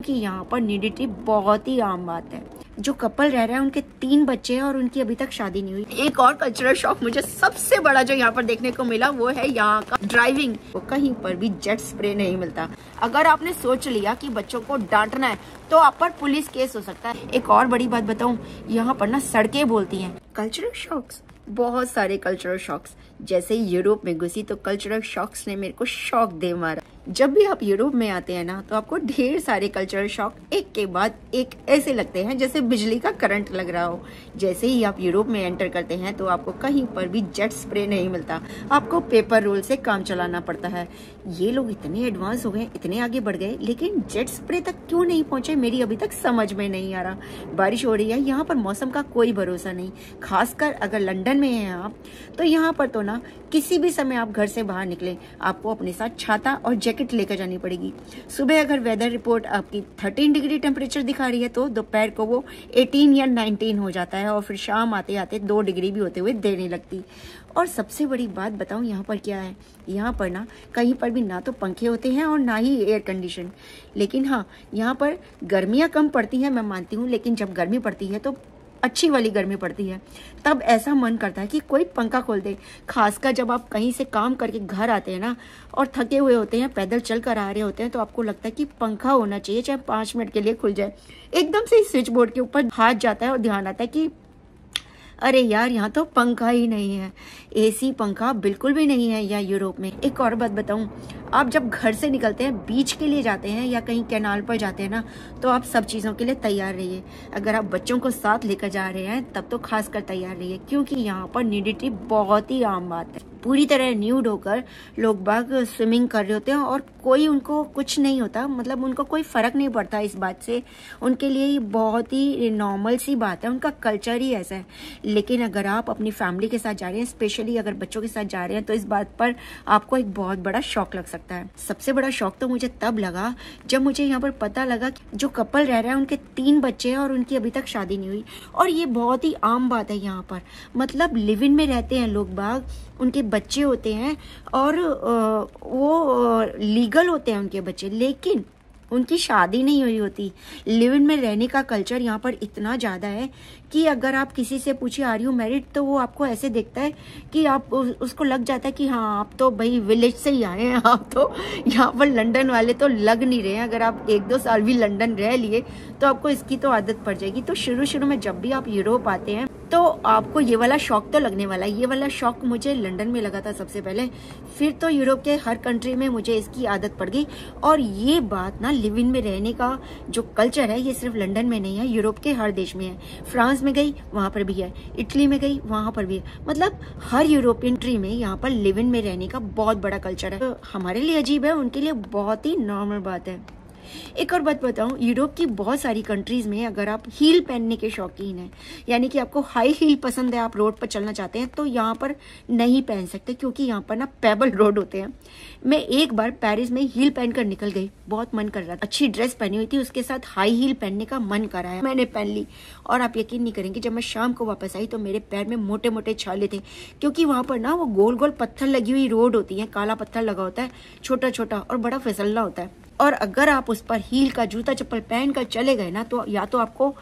कि यहाँ पर न्यूडिटी बहुत ही आम बात है। जो कपल रह रहे हैं उनके 3 बच्चे हैं और उनकी अभी तक शादी नहीं हुई। एक और कल्चरल शॉक मुझे सबसे बड़ा जो यहाँ पर देखने को मिला वो है यहाँ का ड्राइविंग। वो कहीं पर भी जेट स्प्रे नहीं मिलता। अगर आपने सोच लिया कि बच्चों को डांटना है तो आप पर पुलिस केस हो सकता है। एक और बड़ी बात बताऊं, यहाँ पर ना सड़कें बोलती हैं। कल्चरल शॉक्स, बहुत सारे कल्चरल शॉक्स। जैसे यूरोप में घुसी तो कल्चरल शॉक्स ने मेरे को शॉक दे मारा। जब भी आप यूरोप में आते हैं ना तो आपको ढेर सारे कल्चरल शॉक एक के बाद एक ऐसे लगते हैं जैसे बिजली का करंट लग रहा हो। जैसे ही आप यूरोप में एंटर करते हैं तो आपको कहीं पर भी जेट स्प्रे नहीं मिलता, आपको पेपर रोल से काम चलाना पड़ता है। ये लोग इतने एडवांस हो गए, इतने आगे बढ़ गए, लेकिन जेट स्प्रे तक क्यों नहीं पहुंचे मेरी अभी तक समझ में नहीं आ रहा। बारिश हो रही है, यहाँ पर मौसम का कोई भरोसा नहीं। खासकर अगर लंदन में हैं आप तो यहाँ पर तो ना किसी भी समय आप घर से बाहर निकले आपको अपने साथ छाता और जैकेट लेकर जानी पड़ेगी। सुबह अगर वेदर रिपोर्ट आपकी 13 डिग्री टेम्परेचर दिखा रही है तो दोपहर को वो 18 या 19 हो जाता है और फिर शाम आते आते 2 डिग्री भी होते हुए देने लगती। और सबसे बड़ी बात बताऊं यहाँ पर क्या है, यहाँ पर ना कहीं पर भी ना तो पंखे होते हैं और ना ही एयर कंडीशन। लेकिन हाँ, यहाँ पर गर्मियाँ कम पड़ती हैं मैं मानती हूँ, लेकिन जब गर्मी पड़ती है तो अच्छी वाली गर्मी पड़ती है, तब ऐसा मन करता है कि कोई पंखा खोल दे। खासकर जब आप कहीं से काम करके घर आते हैं ना और थके हुए होते हैं, पैदल चल कर आ रहे होते हैं, तो आपको लगता है कि पंखा होना चाहिए, चाहे 5 मिनट के लिए खुल जाए। एकदम से स्विच बोर्ड के ऊपर हाथ जाता है और ध्यान आता है कि अरे यार यहाँ तो पंखा ही नहीं है, एसी पंखा बिल्कुल भी नहीं है यहाँ यूरोप में। एक और बात बताऊं, आप जब घर से निकलते हैं, बीच के लिए जाते हैं या कहीं कैनाल पर जाते हैं ना, तो आप सब चीज़ों के लिए तैयार रहिए। अगर आप बच्चों को साथ लेकर जा रहे हैं तब तो खास कर तैयार रहिए, क्योंकि यहाँ पर न्यूडिटी बहुत ही आम बात है। पूरी तरह न्यूड होकर लोग बाग स्विमिंग कर रहे होते हैं और कोई उनको कुछ नहीं होता, मतलब उनको कोई फर्क नहीं पड़ता इस बात से। उनके लिए ये बहुत ही नॉर्मल सी बात है, उनका कल्चर ही ऐसा है। लेकिन अगर आप अपनी फैमिली के साथ जा रहे हैं, स्पेशली अगर बच्चों के साथ जा रहे हैं, तो इस बात पर आपको एक बहुत बड़ा शॉक लग सकता है। सबसे बड़ा शॉक तो मुझे तब लगा जब मुझे यहाँ पर पता लगा कि जो कपल रह रहे हैं उनके 3 बच्चे हैं और उनकी अभी तक शादी नहीं हुई। और ये बहुत ही आम बात है यहाँ पर, मतलब लिव इन में रहते हैं लोग बाग, उनके बच्चे होते हैं और वो लीगल होते हैं उनके बच्चे, लेकिन उनकी शादी नहीं हुई होती। लिव इन में रहने का कल्चर यहाँ पर इतना ज़्यादा है कि अगर आप किसी से पूछिए आर यू मैरिड, तो वो आपको ऐसे देखता है कि आप उसको लग जाता है कि हाँ आप तो भाई विलेज से ही आए हैं, आप तो यहाँ पर लंदन वाले तो लग नहीं रहे हैं। अगर आप 1-2 साल भी लंदन रह लिए तो आपको इसकी तो आदत पड़ जाएगी। तो शुरू में जब भी आप यूरोप आते हैं तो आपको ये वाला शॉक तो लगने वाला है। ये वाला शॉक मुझे लंदन में लगा था सबसे पहले, फिर तो यूरोप के हर कंट्री में मुझे इसकी आदत पड़ गई। और ये बात ना लिव इन में रहने का जो कल्चर है ये सिर्फ लंदन में नहीं है, यूरोप के हर देश में है। फ्रांस में गई वहां पर भी है, इटली में गई वहां पर भी है, मतलब हर यूरोपियन कंट्री में यहाँ पर लिव इन में रहने का बहुत बड़ा कल्चर है। तो हमारे लिए अजीब है, उनके लिए बहुत ही नॉर्मल बात है। एक और बात बताऊं, यूरोप की बहुत सारी कंट्रीज में अगर आप हील पहनने के शौकीन हैं, यानी कि आपको हाई हील पसंद है, आप रोड पर चलना चाहते हैं, तो यहाँ पर नहीं पहन सकते, क्योंकि यहाँ पर ना पेबल रोड होते हैं। मैं एक बार पेरिस में हील पहनकर निकल गई, बहुत मन कर रहा था, अच्छी ड्रेस पहनी हुई थी, उसके साथ हाई हील पहनने का मन कराया, मैंने पहन ली। और आप यकीन नहीं करेंगे, जब मैं शाम को वापस आई तो मेरे पैर में मोटे मोटे छाले थे, क्योंकि वहां पर ना वो गोल गोल पत्थर लगी हुई रोड होती है, काला पत्थर लगा होता है, छोटा छोटा और बड़ा फिसलना होता है। और अगर आप उस पर हील का जूता चप्पल पहन कर चले गए ना, तो या तो आपको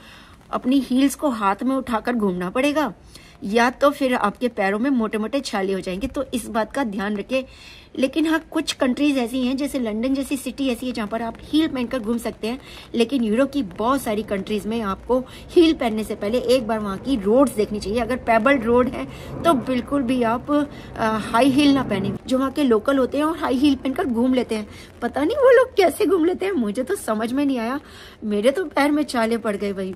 अपनी हील्स को हाथ में उठाकर घूमना पड़ेगा, या तो फिर आपके पैरों में मोटे मोटे छाले हो जाएंगे। तो इस बात का ध्यान रखें। लेकिन हाँ, कुछ कंट्रीज ऐसी हैं, जैसे लंदन जैसी सिटी ऐसी है जहाँ पर आप हील पहनकर घूम सकते हैं। लेकिन यूरोप की बहुत सारी कंट्रीज में आपको हील पहनने से पहले एक बार वहाँ की रोड्स देखनी चाहिए। अगर पेबल रोड है तो बिल्कुल भी आप हाई हील ना पहने। जो वहाँ के लोकल होते हैं और हाई हील पहनकर घूम लेते हैं, पता नहीं वो लोग कैसे घूम लेते हैं, मुझे तो समझ में नहीं आया। मेरे तो पैर में छाले पड़ गए भाई।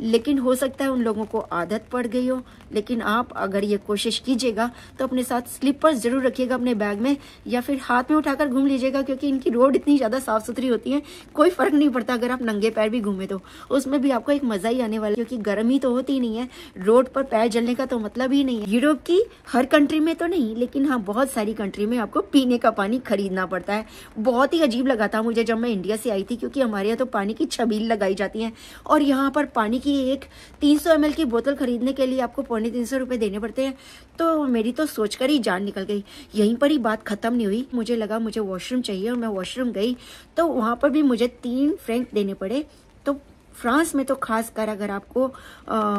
लेकिन हो सकता है उन लोगों को आदत पड़ गई हो। लेकिन आप अगर ये कोशिश कीजिएगा तो अपने साथ स्लीपर्स जरूर रखिएगा अपने बैग में, या फिर हाथ में उठाकर घूम लीजिएगा, क्योंकि इनकी रोड इतनी ज़्यादा साफ सुथरी होती है, कोई फर्क नहीं पड़ता अगर आप नंगे पैर भी घूमे तो उसमें भी आपको एक मजा ही आने वाला है, क्योंकि गर्मी तो होती ही नहीं है, रोड पर पैर जलने का तो मतलब ही नहीं है। यूरोप की हर कंट्री में तो नहीं, लेकिन हाँ बहुत सारी कंट्री में आपको पीने का पानी खरीदना पड़ता है। बहुत ही अजीब लगा था मुझे जब मैं इंडिया से आई थी, क्योंकि हमारे यहाँ तो पानी की छबील लगाई जाती है और यहाँ पर पानी की एक 300 ml की बोतल खरीदने के लिए आपको 350 रुपए देने पड़ते हैं। तो मेरी तो सोचकर ही जान निकल गई। यहीं पर ही बात खत्म नहीं हुई, मुझे लगा मुझे वॉशरूम चाहिए और मैं वॉशरूम गई तो वहां पर भी मुझे 3 फ्रैंक देने पड़े। तो फ्रांस में तो खास कर अगर आपको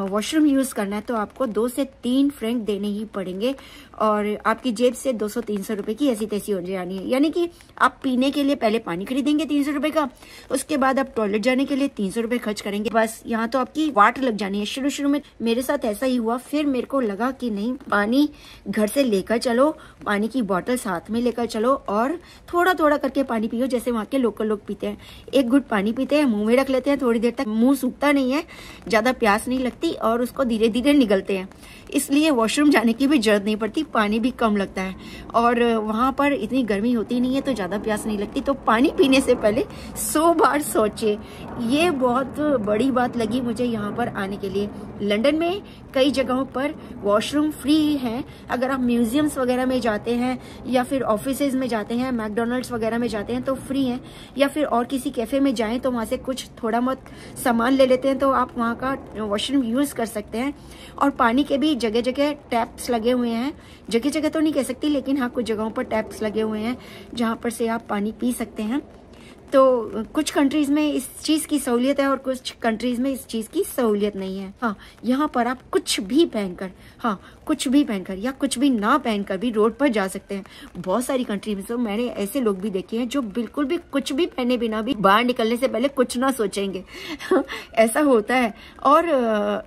वॉशरूम यूज करना है तो आपको 2 से 3 फ्रैंक देने ही पड़ेंगे और आपकी जेब से 200-300 रुपए की ऐसी तैसी हो जानी है। यानी कि आप पीने के लिए पहले पानी खरीदेंगे 300 रुपए का, उसके बाद आप टॉयलेट जाने के लिए 300 रुपए खर्च करेंगे। बस यहाँ तो आपकी वाट लग जानी है। शुरू में मेरे साथ ऐसा ही हुआ। फिर मेरे को लगा कि नहीं, पानी घर से लेकर चलो, पानी की बोतल साथ में लेकर चलो और थोड़ा थोड़ा करके पानी पियो जैसे वहाँ के लोकल लोग पीते हैं। एक घुट पानी पीते हैं, मुंह में रख लेते हैं, थोड़ी देर तक मुंह सूखता नहीं है, ज्यादा प्यास नहीं लगती और उसको धीरे धीरे निगलते हैं। इसलिए वॉशरूम जाने की भी जरूरत नहीं पड़ती, पानी भी कम लगता है और वहां पर इतनी गर्मी होती नहीं है तो ज्यादा प्यास नहीं लगती। तो पानी पीने से पहले 100 बार सोचे। ये बहुत बड़ी बात लगी मुझे यहाँ पर आने के लिए। लंदन में कई जगहों पर वॉशरूम फ्री है। अगर आप म्यूजियम्स वगैरह में जाते हैं या फिर ऑफिसेज में जाते हैं, मैकडोनल्ड्स वगैरह में जाते हैं तो फ्री है, या फिर और किसी कैफे में जाएं तो वहां से कुछ थोड़ा बहुत सामान ले लेते हैं तो आप वहां का वॉशरूम यूज कर सकते हैं। और पानी के भी जगह जगह टैप्स लगे हुए हैं, जगह जगह तो नहीं कह सकती लेकिन हाँ कुछ जगहों पर टैप्स लगे हुए हैं जहां पर से आप पानी पी सकते हैं। तो कुछ कंट्रीज में इस चीज की सहूलियत है और कुछ कंट्रीज में इस चीज की सहूलियत नहीं है। हाँ, यहाँ पर आप कुछ भी पहनकर, हाँ कुछ भी पहनकर या कुछ भी ना पहनकर भी रोड पर जा सकते हैं। बहुत सारी कंट्री में तो मैंने ऐसे लोग भी देखे हैं जो बिल्कुल भी कुछ भी पहने बिना भी बाहर निकलने से पहले कुछ ना सोचेंगे। ऐसा होता है। और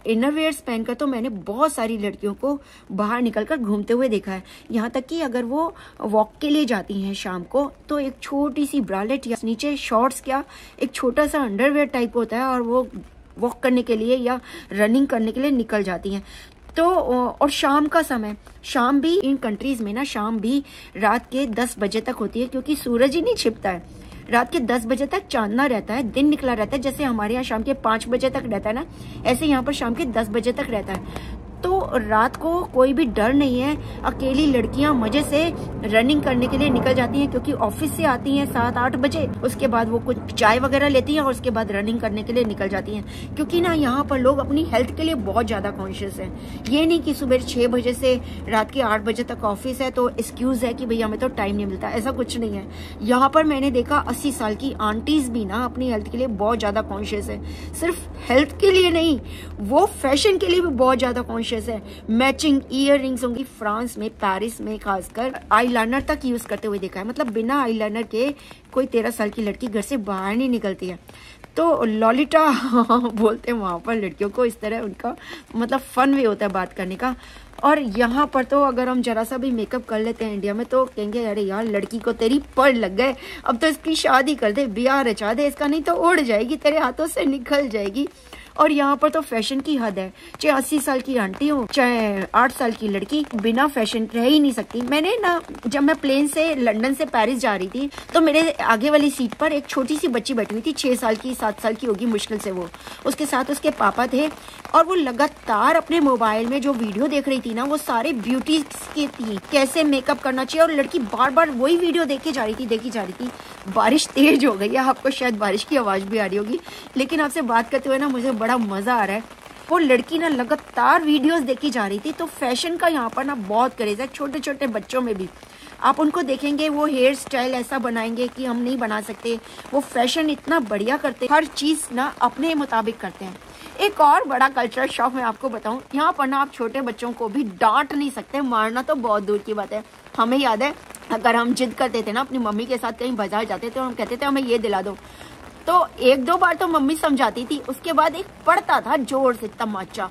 इनरवेयर्स पहनकर तो मैंने बहुत सारी लड़कियों को बाहर निकलकर घूमते हुए देखा है। यहाँ तक कि अगर वो वॉक के लिए जाती हैं शाम को तो एक छोटी सी ब्रालेट या नीचे शॉर्ट्स, क्या एक छोटा सा अंडरवेयर टाइप होता है और वो वॉक करने के लिए या रनिंग करने के लिए निकल जाती हैं। तो और शाम का समय, शाम भी इन कंट्रीज में ना शाम भी रात के 10 बजे तक होती है क्योंकि सूरज ही नहीं छिपता है। रात के 10 बजे तक चांदना रहता है, दिन निकला रहता है। जैसे हमारे यहाँ शाम के 5 बजे तक रहता है ना, ऐसे यहाँ पर शाम के 10 बजे तक रहता है। तो रात को कोई भी डर नहीं है। अकेली लड़कियां मजे से रनिंग करने के लिए निकल जाती हैं क्योंकि ऑफिस से आती हैं 7-8 बजे, उसके बाद वो कुछ चाय वगैरह लेती हैं और उसके बाद रनिंग करने के लिए निकल जाती हैं। क्योंकि ना यहाँ पर लोग अपनी हेल्थ के लिए बहुत ज्यादा कॉन्शियस हैं। ये नहीं कि सुबह 6 बजे से रात के 8 बजे तक ऑफिस है तो एक्सक्यूज है कि भैया हमें तो टाइम नहीं मिलता, ऐसा कुछ नहीं है। यहाँ पर मैंने देखा 80 साल की आंटीज भी ना अपनी हेल्थ के लिए बहुत ज्यादा कॉन्शियस है। सिर्फ हेल्थ के लिए नहीं, वो फैशन के लिए भी बहुत ज्यादा कॉन्शियस है। मैचिंग ईयर रिंग्स होंगी। फ्रांस में, पेरिस में खासकर आईलाइनर तक यूज करते हुए देखा है। मतलब बिना आईलाइनर के कोई 13 साल की लड़की घर से बाहर नहीं निकलती है। तो लॉलिटा बोलते हैं वहां पर लड़कियों को। इस तरह उनका मतलब फन वे होता है बात करने का। और यहाँ पर तो अगर हम जरा सा भी मेकअप कर लेते हैं इंडिया में तो कहेंगे अरे यार लड़की को तेरी पड़ लग गए, अब तो इसकी शादी कर दे, ब्याह रचा दे, इसका नहीं तो उड़ जाएगी, तेरे हाथों से निकल जाएगी। और यहाँ पर तो फैशन की हद है। चाहे 80 साल की आंटी हो, चाहे 8 साल की लड़की, बिना फैशन रह ही नहीं सकती। मैंने ना जब मैं प्लेन से लंदन से पेरिस जा रही थी तो मेरे आगे वाली सीट पर एक छोटी सी बच्ची बैठी हुई थी, 6 साल की, 7 साल की होगी मुश्किल से वो। उसके साथ उसके पापा थे और वो लगातार अपने मोबाइल में जो वीडियो देख रही थी ना वो सारे ब्यूटी की थी, कैसे मेकअप करना चाहिए। और लड़की बार बार वही वीडियो देखी जा रही थी। बारिश तेज हो गई है, आपको शायद बारिश की आवाज भी आ रही होगी, लेकिन आपसे बात करते हुए ना मुझे बड़ा मजा आ रहा है। वो लड़की ना लगातार वीडियोस देखी जा रही थी। तो फैशन का यहाँ पर ना बहुत क्रेज है, छोटे छोटे बच्चों में भी। आप उनको देखेंगे वो हेयर स्टाइल ऐसा बनाएंगे कि हम नहीं बना सकते। वो फैशन इतना बढ़िया करते, हर चीज ना अपने मुताबिक करते हैं। एक और बड़ा कल्चरल शॉक मैं आपको बताऊं, यहाँ पर ना आप छोटे बच्चों को भी डांट नहीं सकते, मारना तो बहुत दूर की बात है। हमें याद है अगर हम जिद करते थे ना अपनी मम्मी के साथ कहीं बाजार जाते थे और हम कहते थे हमें ये दिला दो, तो 1-2 बार तो मम्मी समझाती थी, उसके बाद एक पड़ता था जोर से तमाचा।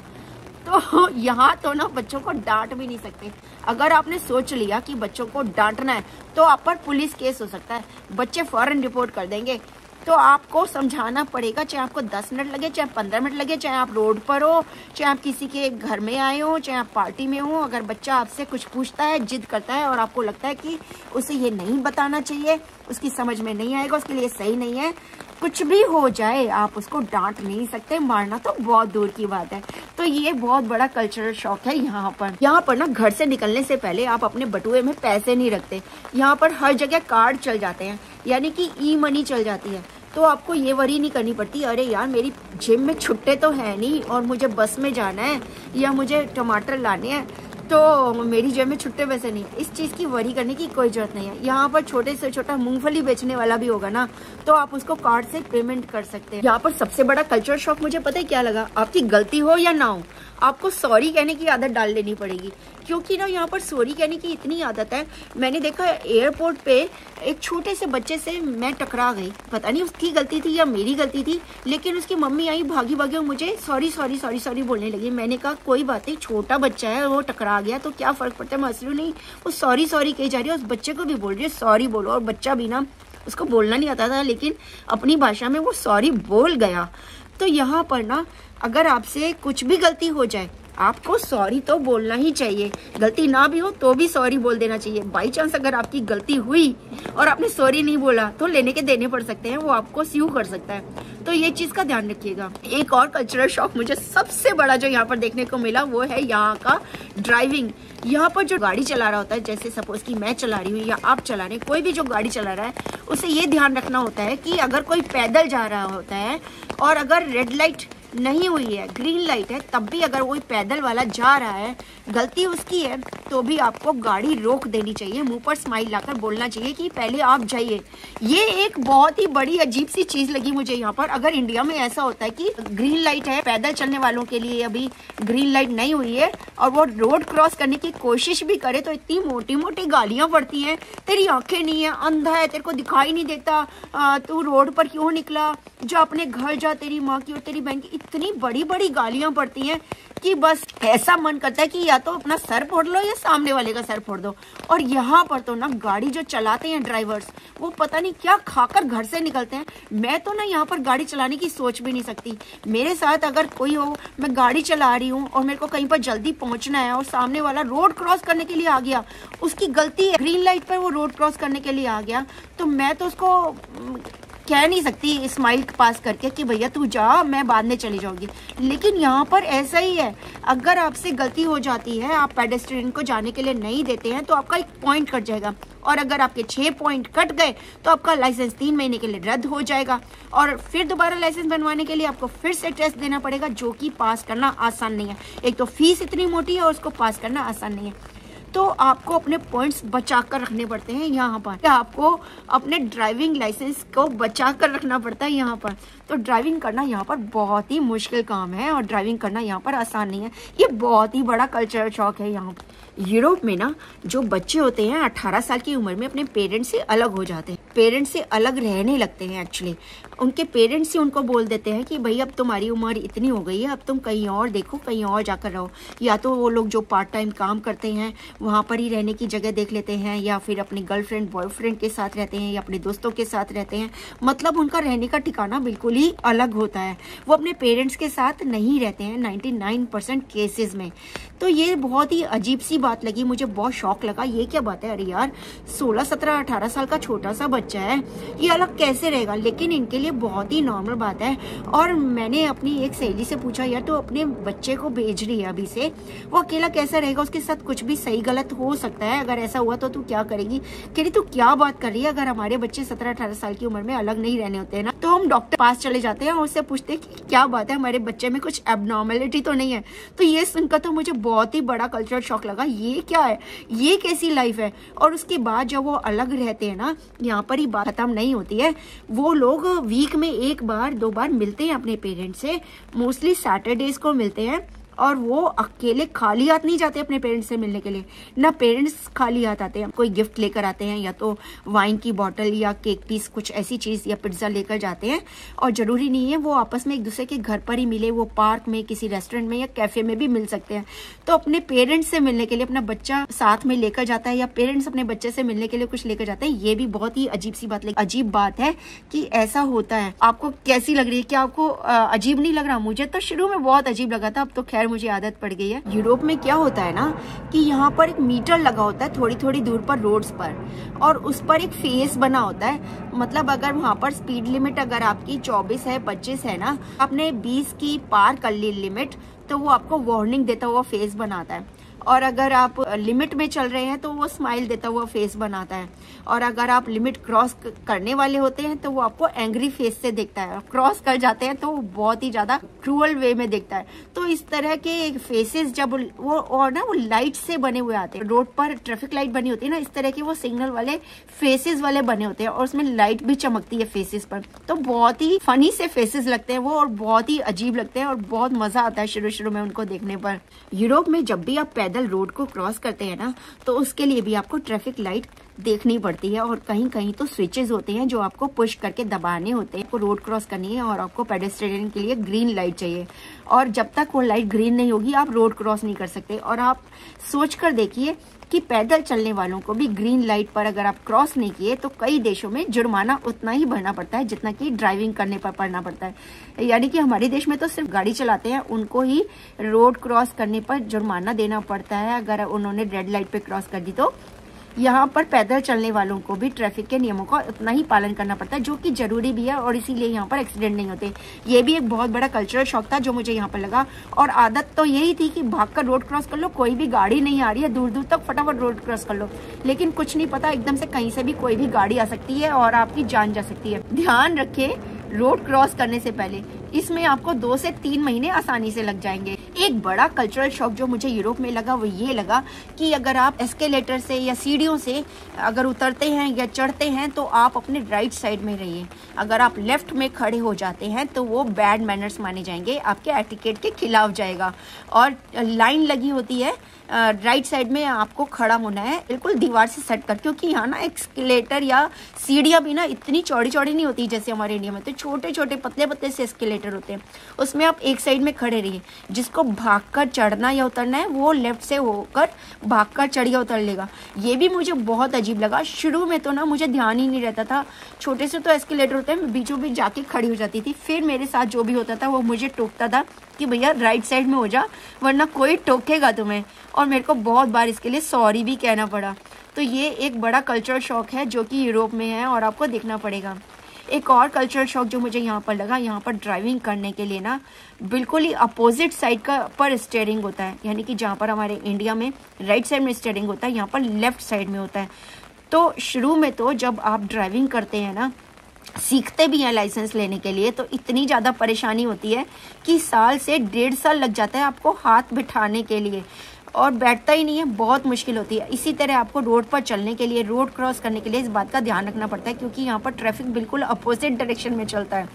तो यहाँ तो ना बच्चों को डांट भी नहीं सकते। अगर आपने सोच लिया कि बच्चों को डांटना है तो आप पर पुलिस केस हो सकता है, बच्चे फौरन रिपोर्ट कर देंगे। तो आपको समझाना पड़ेगा, चाहे आपको 10 मिनट लगे, चाहे 15 मिनट लगे, चाहे आप रोड पर हो, चाहे आप किसी के घर में आए हो, चाहे आप पार्टी में हो। अगर बच्चा आपसे कुछ पूछता है, जिद करता है और आपको लगता है कि उसे ये नहीं बताना चाहिए, उसकी समझ में नहीं आएगा, उसके लिए सही नहीं है, कुछ भी हो जाए, आप उसको डांट नहीं सकते, मारना तो बहुत दूर की बात है। तो ये बहुत बड़ा कल्चरल शॉक है यहाँ पर। यहाँ पर ना घर से निकलने से पहले आप अपने बटुए में पैसे नहीं रखते। यहाँ पर हर जगह कार्ड चल जाते हैं, यानी कि ई मनी चल जाती है। तो आपको ये वरी नहीं करनी पड़ती, अरे यार मेरी जेब में छुट्टे तो है नहीं और मुझे बस में जाना है या मुझे टमाटर लाने हैं। तो मेरी जेब में छुट्टे पैसे नहीं, इस चीज की वरी करने की कोई जरूरत नहीं है। यहाँ पर छोटे से छोटा मूंगफली बेचने वाला भी होगा ना, तो आप उसको कार्ड से पेमेंट कर सकते हैं। यहाँ पर सबसे बड़ा कल्चर शॉक मुझे पता है क्या लगा, आपकी गलती हो या ना हो, आपको सॉरी कहने की आदत डाल लेनी पड़ेगी। क्योंकि ना यहाँ पर सॉरी कहने की इतनी आदत है। मैंने देखा एयरपोर्ट पे एक छोटे से बच्चे से मैं टकरा गई, पता नहीं उसकी गलती थी या मेरी गलती थी, लेकिन उसकी मम्मी आई भागी भागी और मुझे सॉरी सॉरी सॉरी सॉरी बोलने लगी। मैंने कहा कोई बात नहीं, छोटा बच्चा है, वो टकरा गया तो क्या फर्क पड़ता है, मैं हंस रही हूं, नहीं वो सॉरी सॉरी कही जा रही है, उस बच्चे को भी बोल रही है सॉरी बोलो। और बच्चा भी ना, उसको बोलना नहीं आता था, लेकिन अपनी भाषा में वो सॉरी बोल गया। तो यहाँ पर ना अगर आपसे कुछ भी गलती हो जाए, आपको सॉरी तो बोलना ही चाहिए। गलती ना भी हो तो भी सॉरी बोल देना चाहिए। बाई चांस अगर आपकी गलती हुई और आपने सॉरी नहीं बोला तो लेने के देने पड़ सकते हैं, वो आपको स्यू कर सकता है। तो ये चीज का ध्यान रखिएगा। एक और कल्चरल शॉक मुझे सबसे बड़ा जो यहाँ पर देखने को मिला वो है यहाँ का ड्राइविंग। यहाँ पर जो गाड़ी चला रहा होता है, जैसे सपोज कि मैं चला रही हूँ या आप चला रहे हैं, कोई भी जो गाड़ी चला रहा है, उसे ये ध्यान रखना होता है कि अगर कोई पैदल जा रहा होता है और अगर रेड लाइट नहीं हुई है, ग्रीन लाइट है, तब भी अगर कोई पैदल वाला जा रहा है, गलती उसकी है, तो भी आपको गाड़ी रोक देनी चाहिए। मुंह पर स्माइल लाकर बोलना चाहिए कि पहले आप जाइए। ये एक बहुत ही बड़ी अजीब सी चीज लगी मुझे यहाँ पर। अगर इंडिया में ऐसा होता है कि ग्रीन लाइट है पैदल चलने वालों के लिए, अभी ग्रीन लाइट नहीं हुई है और वो रोड क्रॉस करने की कोशिश भी करे, तो इतनी मोटी मोटी गालियां पड़ती हैं, तेरी आंखें नहीं है, अंधा है, तेरे को दिखाई नहीं देता, तू रोड पर क्यों निकला, जो अपने घर जा, तेरी माँ की और तेरी बहन की, इतनी बड़ी बड़ी गालियां पड़ती हैं कि बस ऐसा मन करता है कि या तो अपना सर फोड़ लो या सामने वाले का सर फोड़ दो। और यहाँ पर तो ना गाड़ी जो चलाते हैं ड्राइवर्स, वो पता नहीं क्या खाकर घर से निकलते हैं। मैं तो ना यहाँ पर गाड़ी चलाने की सोच भी नहीं सकती। मेरे साथ अगर कोई हो, मैं गाड़ी चला रही हूँ और मेरे को कहीं पर जल्दी पहुंचना है और सामने वाला रोड क्रॉस करने के लिए आ गया, उसकी गलती है, ग्रीन लाइट पर वो रोड क्रॉस करने के लिए आ गया, तो मैं तो उसको कह नहीं सकती स्माइल पास करके कि भैया तू जा, मैं बाद में चली जाऊंगी। लेकिन यहाँ पर ऐसा ही है, अगर आपसे गलती हो जाती है, आप पेडेस्ट्रियन को जाने के लिए नहीं देते हैं, तो आपका एक पॉइंट कट जाएगा। और अगर आपके 6 पॉइंट कट गए तो आपका लाइसेंस 3 महीने के लिए रद्द हो जाएगा और फिर दोबारा लाइसेंस बनवाने के लिए आपको फिर से टेस्ट देना पड़ेगा, जो कि पास करना आसान नहीं है। एक तो फीस इतनी मोटी है और उसको पास करना आसान नहीं है। तो आपको अपने पॉइंट्स बचा कर रखने पड़ते हैं यहाँ पर। आपको अपने ड्राइविंग लाइसेंस को बचा कर रखना पड़ता है यहाँ पर। तो ड्राइविंग करना यहाँ पर बहुत ही मुश्किल काम है और ड्राइविंग करना यहाँ पर आसान नहीं है। ये बहुत ही बड़ा कल्चरल शॉक है यहाँ पर। यूरोप में ना जो बच्चे होते हैं 18 साल की उम्र में अपने पेरेंट्स से अलग हो जाते हैं, पेरेंट्स से अलग रहने लगते हैं। एक्चुअली उनके पेरेंट्स ही उनको बोल देते हैं कि भाई अब तुम्हारी उम्र इतनी हो गई है, अब तुम कहीं और देखो, कहीं और जाकर रहो। या तो वो लोग जो पार्ट टाइम काम करते हैं वहाँ पर ही रहने की जगह देख लेते हैं, या फिर अपनी गर्लफ्रेंड बॉयफ्रेंड के साथ रहते हैं या अपने दोस्तों के साथ रहते हैं। मतलब उनका रहने का ठिकाना बिल्कुल ही अलग होता है, वो अपने पेरेंट्स के साथ नहीं रहते हैं 99% केसेस में। तो ये बहुत ही अजीब सी बात लगी मुझे, बहुत शौक लगा। ये क्या बात है, अरे यार 16, 17, 18 साल का छोटा सा बच्चा है, ये अलग कैसे रहेगा? लेकिन इनके लिए बहुत ही नॉर्मल बात है। और मैंने अपनी एक सहेली से पूछा, यार तो अपने बच्चे को भेज रही है अभी से, वो अकेला कैसा रहेगा? उसके साथ कुछ भी सही गलत हो सकता है, अगर ऐसा हुआ तो तू क्या करेगी? कह रही तू क्या बात कर रही है, अगर हमारे बच्चे 17-18 साल की उम्र में अलग नहीं रहने होते हैं ना, तो हम डॉक्टर पास चले जाते हैं और उससे पूछते हैं कि क्या बात है, हमारे बच्चे में कुछ एबनॉर्मेलिटी तो नहीं है। तो ये सुनकर तो मुझे बहुत ही बड़ा कल्चरल शॉक लगा, ये क्या है, ये कैसी लाइफ है? और उसके बाद जब वो अलग रहते हैं ना, यहाँ पर ही बात खत्म नहीं होती है। वो लोग वीक में 1 बार 2 बार मिलते हैं अपने पेरेंट्स से, मोस्टली सैटरडेज को मिलते हैं। और वो अकेले खाली हाथ नहीं जाते अपने पेरेंट्स से मिलने के लिए, ना पेरेंट्स खाली हाथ आते हैं, कोई गिफ्ट लेकर आते हैं, या तो वाइन की बोतल या केक पीस, कुछ ऐसी चीज या पिज्जा लेकर जाते हैं। और जरूरी नहीं है वो आपस में एक दूसरे के घर पर ही मिले, वो पार्क में, किसी रेस्टोरेंट में या कैफे में भी मिल सकते हैं। तो अपने पेरेंट्स से मिलने के लिए अपना बच्चा साथ में लेकर जाता है, या पेरेंट्स अपने बच्चे से मिलने के लिए कुछ लेकर जाते हैं, ये भी बहुत ही अजीब सी बात, अजीब बात है कि ऐसा होता है। आपको कैसी लग रही है? क्या आपको अजीब नहीं लग रहा? मुझे तो शुरू में बहुत अजीब लगा था, अब तो खैर मुझे आदत पड़ गई है। यूरोप में क्या होता है ना कि यहाँ पर एक मीटर लगा होता है थोड़ी थोड़ी दूर पर रोड्स पर, और उस पर एक फेस बना होता है। मतलब अगर वहाँ पर स्पीड लिमिट अगर आपकी 24 है, 25 है ना, आपने 20 की पार कर ली लिमिट, तो वो आपको वार्निंग देता हुआ फेस बनाता है। और अगर आप लिमिट में चल रहे हैं तो वो स्माइल देता हुआ फेस बनाता है, और अगर आप लिमिट क्रॉस करने वाले होते हैं तो वो आपको एंग्री फेस से देखता है, क्रॉस कर जाते हैं तो वो बहुत ही ज्यादा क्रूअल वे में देखता है। तो इस तरह के फेसेस जब वो और ना वो लाइट से बने हुए आते हैं, रोड पर ट्रैफिक लाइट बनी होती है ना, इस तरह के वो सिग्नल वाले फेसेस वाले बने होते हैं और उसमें लाइट भी चमकती है फेसेस पर। तो बहुत ही फनी से फेसेस लगते हैं वो, और बहुत ही अजीब लगते हैं और बहुत मजा आता है शुरू शुरू में उनको देखने पर। यूरोप में जब भी आप पैदल रोड को क्रॉस करते हैं ना, तो उसके लिए भी आपको ट्रैफिक लाइट देखनी पड़ती है, और कहीं कहीं तो स्विचेस होते हैं जो आपको पुश करके दबाने होते हैं। आपको रोड क्रॉस करनी है और आपको पेडेस्ट्रियन के लिए ग्रीन लाइट चाहिए, और जब तक वो लाइट ग्रीन नहीं होगी आप रोड क्रॉस नहीं कर सकते। और आप सोच कर देखिए कि पैदल चलने वालों को भी ग्रीन लाइट पर अगर आप क्रॉस नहीं किए तो कई देशों में जुर्माना उतना ही भरना पड़ता है जितना कि ड्राइविंग करने पर पड़ना पड़ता है। यानी कि हमारे देश में तो सिर्फ गाड़ी चलाते हैं उनको ही रोड क्रॉस करने पर जुर्माना देना पड़ता है अगर उन्होंने रेड लाइट पे क्रॉस कर दी। तो यहाँ पर पैदल चलने वालों को भी ट्रैफिक के नियमों का उतना ही पालन करना पड़ता है, जो कि जरूरी भी है, और इसीलिए यहाँ पर एक्सीडेंट नहीं होते। ये भी एक बहुत बड़ा कल्चरल शॉक था जो मुझे यहाँ पर लगा। और आदत तो यही थी कि भागकर रोड क्रॉस कर लो, कोई भी गाड़ी नहीं आ रही है, दूर दूर तक फटाफट रोड क्रॉस कर लो। लेकिन कुछ नहीं पता, एकदम से कहीं से भी कोई भी गाड़ी आ सकती है और आपकी जान जा सकती है। ध्यान रखें रोड क्रॉस करने से पहले, इसमें आपको 2 से 3 महीने आसानी से लग जाएंगे। एक बड़ा कल्चरल शॉक जो मुझे यूरोप में लगा वो ये लगा कि अगर आप एस्केलेटर से या सीढ़ियों से अगर उतरते हैं या चढ़ते हैं तो आप अपने राइट साइड में रहिए। अगर आप लेफ्ट में खड़े हो जाते हैं तो वो बैड मैनर्स माने जाएंगे, आपके एटिकेट के खिलाफ जाएगा। और लाइन लगी होती है राइट साइड में, आपको खड़ा होना है बिल्कुल दीवार से सट कर, क्योंकि यहाँ ना एस्केलेटर या सीढ़ियाँ भी ना इतनी चौड़ी चौड़ी नहीं होती जैसे हमारे इंडिया में, तो छोटे छोटे पतले पतले से एस्केलेटर होते हैं। उसमें आप एक साइड में खड़े रहिए, जिसको भागकर चढ़ना या उतरना है वो लेफ्ट से होकर भागकर चढ़ या उतर लेगा। ये भी मुझे बहुत अजीब लगा। शुरू में तो ना मुझे ध्यान ही नहीं रहता था, छोटे से तो एस्केलेटर होते हैं, मैं बीचों बीच जाके खड़ी हो जाती थी। फिर मेरे साथ जो भी होता था वो मुझे टोकता था कि भैया राइट साइड में हो जा वरना कोई टोकेगा तुम्हें, और मेरे को बहुत बार इसके लिए सॉरी भी कहना पड़ा। तो ये एक बड़ा कल्चरल शॉक है जो कि यूरोप में है और आपको देखना पड़ेगा। एक और कल्चरल शॉक जो मुझे यहाँ पर लगा, यहाँ पर ड्राइविंग करने के लिए ना बिल्कुल ही अपोजिट साइड का पर स्टीयरिंग होता है। यानी कि जहाँ पर हमारे इंडिया में राइट साइड में स्टीयरिंग होता है, यहाँ पर लेफ्ट साइड में होता है। तो शुरू में तो जब आप ड्राइविंग करते हैं ना, सीखते भी हैं लाइसेंस लेने के लिए, तो इतनी ज़्यादा परेशानी होती है कि साल से 1.5 साल लग जाता है आपको हाथ बिठाने के लिए, और बैठता ही नहीं है, बहुत मुश्किल होती है। इसी तरह आपको रोड पर चलने के लिए, रोड क्रॉस करने के लिए इस बात का ध्यान रखना पड़ता है, क्योंकि यहाँ पर ट्रैफिक बिल्कुल अपोजिट डायरेक्शन में चलता है।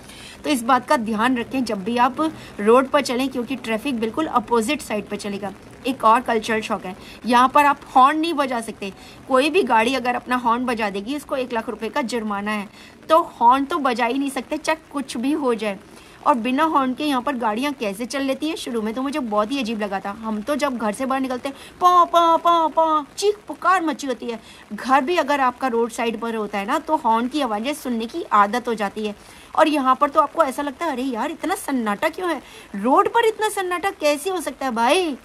तो इस बात का ध्यान रखें जब भी आप रोड पर चलें, क्योंकि ट्रैफिक बिल्कुल अपोजिट साइड पर चलेगा। एक और कल्चरल शॉक है, यहाँ पर आप हॉर्न नहीं बजा सकते। कोई भी गाड़ी अगर अपना हॉर्न बजा देगी, इसको 1 लाख रुपए का जुर्माना है। तो हॉर्न तो बजा ही नहीं सकते, चाहे कुछ भी हो जाए। और बिना हॉर्न के यहाँ पर गाड़ियाँ कैसे चल लेती हैं, शुरू में तो मुझे बहुत ही अजीब लगा था। हम तो जब घर से बाहर निकलते हैं पा पा पा पा चीख पुकार मची होती है। घर भी अगर आपका रोड साइड पर होता है ना, तो हॉर्न की आवाज़ें सुनने की आदत हो जाती है। और यहाँ पर तो आपको ऐसा लगता है अरे यार इतना सन्नाटा क्यों है, रोड पर इतना सन्नाटा कैसे हो सकता है भाई,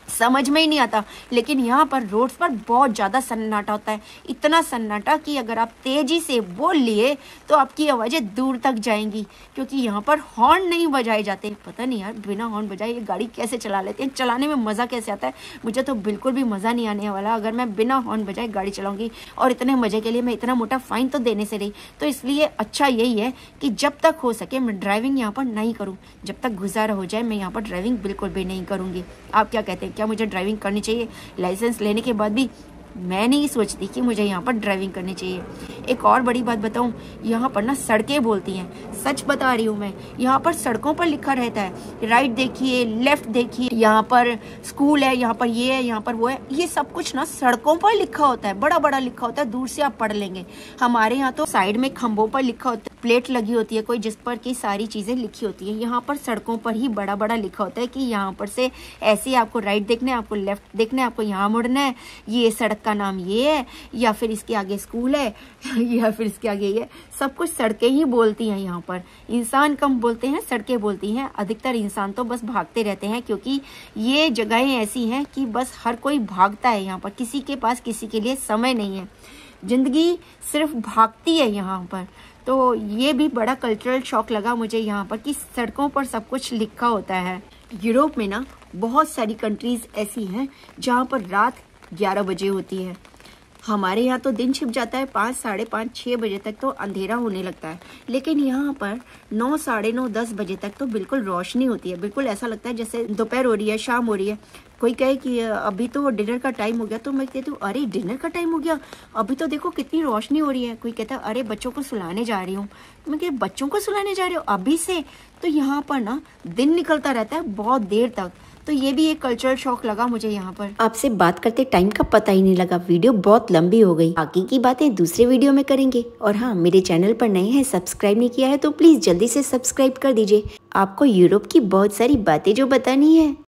समझ में ही नहीं आता। लेकिन यहाँ पर रोड्स पर बहुत ज़्यादा सन्नाटा होता है, इतना सन्नाटा कि अगर आप तेज़ी से बोल लिए तो आपकी आवाज़ें दूर तक जाएंगी, क्योंकि यहाँ पर हॉर्न नहीं बजाए जाते। पता नहीं यार बिना हॉर्न बजाए ये गाड़ी कैसे चला लेते हैं, चलाने में मज़ा कैसे आता है। मुझे तो बिल्कुल भी मज़ा नहीं आने वाला अगर मैं बिना हॉर्न बजाए गाड़ी चलाऊँगी, और इतने मज़े के लिए मैं इतना मोटा फ़ाइन तो देने से रही। तो इसलिए अच्छा यही है कि जब तक हो सके मैं ड्राइविंग यहाँ पर नहीं करूँ, जब तक गुजारा हो जाए मैं यहाँ पर ड्राइविंग बिल्कुल भी नहीं करूँगी। आप क्या कहते हैं, क्या मुझे ड्राइविंग करनी चाहिए? लाइसेंस लेने के बाद भी मैं नहीं सोचती कि मुझे यहाँ पर ड्राइविंग करनी चाहिए। एक और बड़ी बात बताऊँ, यहाँ पर ना सड़कें बोलती हैं, सच बता रही हूँ मैं। यहाँ पर सड़कों पर लिखा रहता है राइट देखिए, लेफ्ट देखिए, यहाँ पर स्कूल है, यहाँ पर ये है, यहाँ पर वो है। ये सब कुछ ना सड़कों पर लिखा होता है, बड़ा बड़ा लिखा होता है, दूर से आप पढ़ लेंगे। हमारे यहाँ तो साइड में खंभों पर लिखा होता है, प्लेट लगी होती है कोई जिस पर की सारी चीजें लिखी होती है। यहाँ पर सड़कों पर ही बड़ा बड़ा लिखा होता है कि यहाँ पर से ऐसे आपको राइट देखना है, आपको लेफ्ट देखना है, आपको यहाँ मुड़ना है, ये सड़क का नाम ये है, या फिर इसके आगे स्कूल है या फिर इसके आगे ये। सब कुछ सड़कें ही बोलती हैं यहाँ पर। इंसान कम बोलते हैं, सड़कें बोलती हैं। अधिकतर इंसान तो बस भागते रहते हैं, क्योंकि ये जगहें ऐसी हैं कि बस हर कोई भागता है यहाँ पर, किसी के पास किसी के लिए समय नहीं है, जिंदगी सिर्फ भागती है यहाँ पर। तो ये भी बड़ा कल्चरल शॉक लगा मुझे यहाँ पर कि सड़कों पर सब कुछ लिखा होता है। यूरोप में ना बहुत सारी कंट्रीज ऐसी हैं जहाँ पर रात 11 बजे होती है। हमारे यहाँ तो दिन छिप जाता है 5, साढ़े 5, 6 बजे तक तो अंधेरा होने लगता है, लेकिन यहाँ पर 9, साढ़े 9, 10 बजे तक तो बिल्कुल रोशनी होती है। बिल्कुल ऐसा लगता है जैसे दोपहर हो रही है, शाम हो रही है। कोई कहे कि अभी तो डिनर का टाइम हो गया, तो मैं कहती हूँ अरे डिनर का टाइम हो गया, अभी तो देखो कितनी रोशनी हो रही है। कोई कहता है अरे बच्चों को सुलाने जा रही हूँ। मैं कहती बच्चों को सुलाने जा रही हो अभी से? तो यहाँ पर ना दिन निकलता रहता है बहुत देर तक। तो ये भी एक कल्चरल शॉक लगा मुझे यहाँ पर। आपसे बात करते टाइम का पता ही नहीं लगा। वीडियो बहुत लंबी हो गई, बाकी की बातें दूसरे वीडियो में करेंगे। और हाँ, मेरे चैनल पर नए हैं, सब्सक्राइब नहीं किया है तो प्लीज जल्दी से सब्सक्राइब कर दीजिए। आपको यूरोप की बहुत सारी बातें जो बतानी है।